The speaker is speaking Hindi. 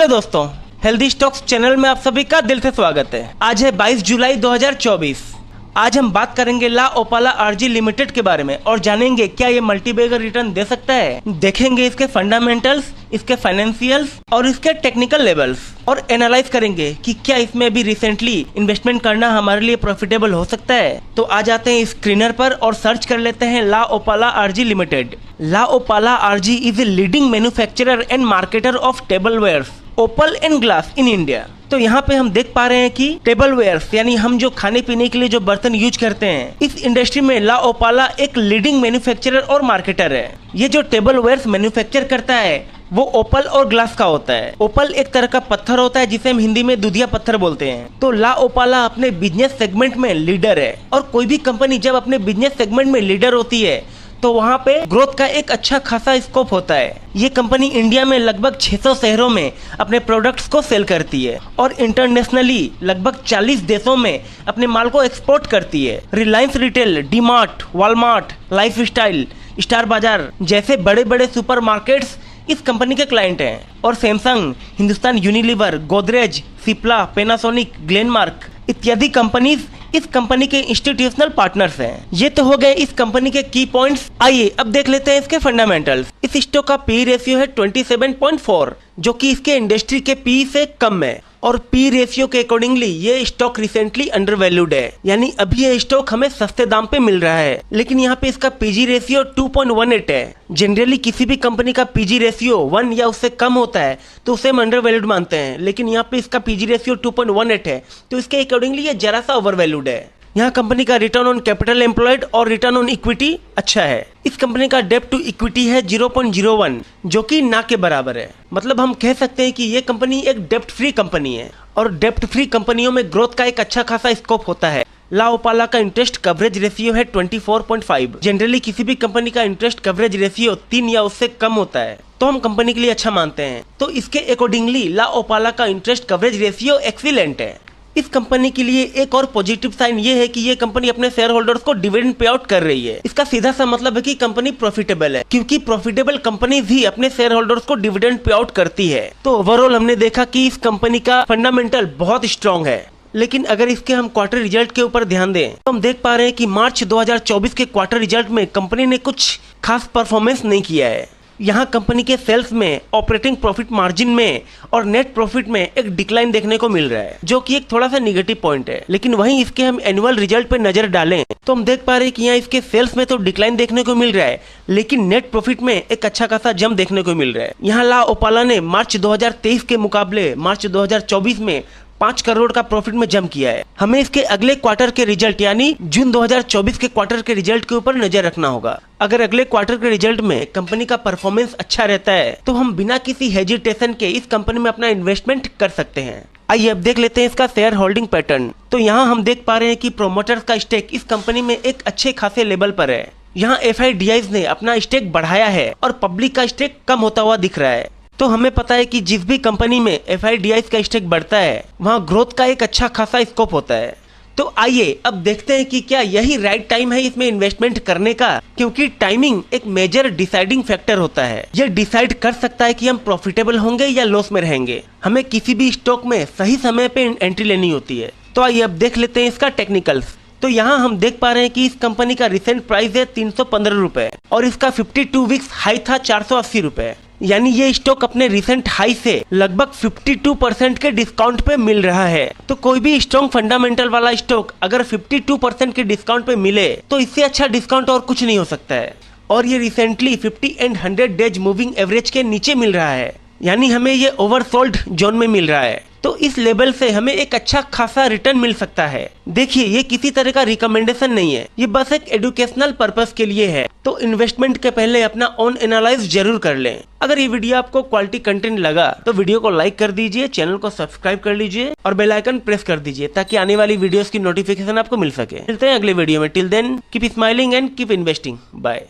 हेलो दोस्तों, हेल्दी स्टॉक्स चैनल में आप सभी का दिल से स्वागत है। आज है 22 जुलाई 2024। आज हम बात करेंगे ला ओपाला आरजी लिमिटेड के बारे में और जानेंगे क्या ये मल्टीबैगर रिटर्न दे सकता है। देखेंगे इसके फंडामेंटल्स, इसके फाइनेंशियल्स और इसके टेक्निकल लेवल्स और एनालाइज करेंगे कि क्या इसमें अभी रिसेंटली इन्वेस्टमेंट करना हमारे लिए प्रॉफिटेबल हो सकता है। तो आ जाते हैं स्क्रीनर पर और सर्च कर लेते हैं La Opala RG limited. La Opala RG is a leading manufacturer and marketer of tablewares, opal and glass in India. तो यहाँ पे हम देख पा रहे हैं कि टेबलवेयर्स यानी हम जो खाने पीने के लिए जो बर्तन यूज करते हैं, इस इंडस्ट्री में ला ओपाला एक लीडिंग मैन्युफैक्चरर और मार्केटर है। ये जो टेबलवेयर्स मैन्युफैक्चर करता है वो ओपल और ग्लास का होता है। ओपल एक तरह का पत्थर होता है जिसे हम हिंदी में दूधिया पत्थर बोलते हैं। तो ला ओपाला अपने बिजनेस सेगमेंट में लीडर है और कोई भी कंपनी जब अपने बिजनेस सेगमेंट में लीडर होती है तो वहाँ पे ग्रोथ का एक अच्छा खासा स्कोप होता है। ये कंपनी इंडिया में लगभग 600 शहरों में अपने प्रोडक्ट्स को सेल करती है और इंटरनेशनली लगभग 40 देशों में अपने माल को एक्सपोर्ट करती है। Reliance retail, DMart, Walmart, lifestyle, star बाजार जैसे बड़े बड़े सुपरमार्केट्स इस कंपनी के क्लाइंट हैं और Samsung, Hindustan Unilever, Godrej, Cipla, Panasonic, Glenmark इत्यादि कंपनीज इस कंपनी के इंस्टीट्यूशनल पार्टनर्स हैं। ये तो हो गए इस कंपनी के की पॉइंट्स। आइए अब देख लेते हैं इसके फंडामेंटल्स। इस स्टॉक का पी रेशियो है 27.4 जो कि इसके इंडस्ट्री के पी से कम है और पी रेशियो के अकॉर्डिंगली ये स्टॉक रिसेंटली अंडर वैल्यूड है, यानी अभी ये स्टॉक हमें सस्ते दाम पे मिल रहा है। लेकिन यहाँ पे इसका पीजी रेशियो 2.18 है। जनरली किसी भी कंपनी का पीजी रेशियो 1 या उससे कम होता है तो उसे हम अंडर वैल्यूड मानते हैं, लेकिन यहाँ पे इसका पीजी रेशियो 2.18 है तो इसके अकॉर्डिंगली ये जरा सा ओवर वैल्यूड है। यहाँ कंपनी का रिटर्न ऑन कैपिटल एम्प्लॉयड और रिटर्न ऑन इक्विटी अच्छा है। इस कंपनी का डेब्ट टू इक्विटी है 0.01 जो कि ना के बराबर है। मतलब हम कह सकते हैं कि ये कंपनी एक डेब्ट फ्री कंपनी है और डेब्ट फ्री कंपनियों में ग्रोथ का एक अच्छा खासा स्कोप होता है। ला ओपाला का इंटरेस्ट कवरेज रेशियो है 24.5। जनरली किसी भी कंपनी का इंटरेस्ट कवरेज रेशियो 3 या उससे कम होता है तो हम कंपनी के लिए अच्छा मानते हैं। तो इसके अकॉर्डिंगली ला ओपाला का इंटरेस्ट कवरेज रेशियो एक्सीलेंट है। इस कंपनी के लिए एक और पॉजिटिव साइन ये है कि ये कंपनी अपने शेयर होल्डर्स को डिविडेंड पे आउट कर रही है। इसका सीधा सा मतलब है कि कंपनी प्रॉफिटेबल है, क्योंकि प्रॉफिटेबल कंपनी भी अपने शेयर होल्डर्स को डिविडेंड पे आउट करती है। तो ओवरऑल हमने देखा कि इस कंपनी का फंडामेंटल बहुत स्ट्रॉन्ग है। लेकिन अगर इसके हम क्वार्टर रिजल्ट के ऊपर ध्यान दें तो हम देख पा रहे हैं कि मार्च 2024 के क्वार्टर रिजल्ट में कंपनी ने कुछ खास परफॉर्मेंस नहीं किया है। यहाँ कंपनी के सेल्स में, ऑपरेटिंग प्रॉफिट मार्जिन में और नेट प्रॉफिट में एक डिक्लाइन देखने को मिल रहा है जो कि एक थोड़ा सा निगेटिव पॉइंट है। लेकिन वहीं इसके हम एनुअल रिजल्ट पे नजर डालें तो हम देख पा रहे हैं कि यहाँ इसके सेल्स में तो डिक्लाइन देखने को मिल रहा है लेकिन नेट प्रॉफिट में एक अच्छा खासा जंप देखने को मिल रहा है। यहाँ ला ओपाला ने मार्च 2023 के मुकाबले मार्च 2024 में 5 करोड़ का प्रॉफिट में जंप किया है। हमें इसके अगले क्वार्टर के रिजल्ट यानी जून 2024 के क्वार्टर के रिजल्ट के ऊपर नजर रखना होगा। अगर अगले क्वार्टर के रिजल्ट में कंपनी का परफॉर्मेंस अच्छा रहता है तो हम बिना किसी हेजिटेशन के इस कंपनी में अपना इन्वेस्टमेंट कर सकते हैं। आइए अब देख लेते हैं इसका शेयर होल्डिंग पैटर्न। तो यहाँ हम देख पा रहे हैं कि प्रोमोटर्स का स्टेक इस कंपनी में एक अच्छे खासे लेवल पर है। यहाँ FIDIs ने अपना स्टेक बढ़ाया है और पब्लिक का स्टेक कम होता हुआ दिख रहा है। तो हमें पता है कि जिस भी कंपनी में FIDIs का स्टेक बढ़ता है वहाँ ग्रोथ का एक अच्छा खासा स्कोप होता है। तो आइए अब देखते हैं कि क्या यही राइट टाइम है इसमें इन्वेस्टमेंट करने का, क्योंकि टाइमिंग एक मेजर डिसाइडिंग फैक्टर होता है। यह डिसाइड कर सकता है कि हम प्रॉफिटेबल होंगे या लॉस में रहेंगे। हमें किसी भी स्टॉक में सही समय पे एंट्री लेनी होती है। तो आइए अब देख लेते हैं इसका टेक्निकल्स। तो यहाँ हम देख पा रहे हैं कि इस कंपनी का रिसेंट प्राइस है 315 रुपए और इसका 52 वीक्स हाई था 480 रुपए। यानी ये स्टॉक अपने रिसेंट हाई से लगभग 52% के डिस्काउंट पे मिल रहा है। तो कोई भी स्ट्रॉन्ग फंडामेंटल वाला स्टॉक अगर 52% के डिस्काउंट पे मिले तो इससे अच्छा डिस्काउंट और कुछ नहीं हो सकता है। और ये recently 50 and 100 days moving average के नीचे मिल रहा है, यानी हमें ये ओवरसोल्ड जोन में मिल रहा है। तो इस लेवल से हमें एक अच्छा खासा रिटर्न मिल सकता है। देखिए ये किसी तरह का रिकमेंडेशन नहीं है, ये बस एक एजुकेशनल पर्पस के लिए है। तो इन्वेस्टमेंट के पहले अपना ओन एनालाइज जरूर कर लें। अगर ये वीडियो आपको क्वालिटी कंटेंट लगा तो वीडियो को लाइक कर दीजिए, चैनल को सब्सक्राइब कर लीजिए और बेल आइकन प्रेस कर दीजिए ताकि आने वाली वीडियोस की नोटिफिकेशन आपको मिल सके। मिलते हैं अगले वीडियो में। Till then keep smiling and keep investing. Bye.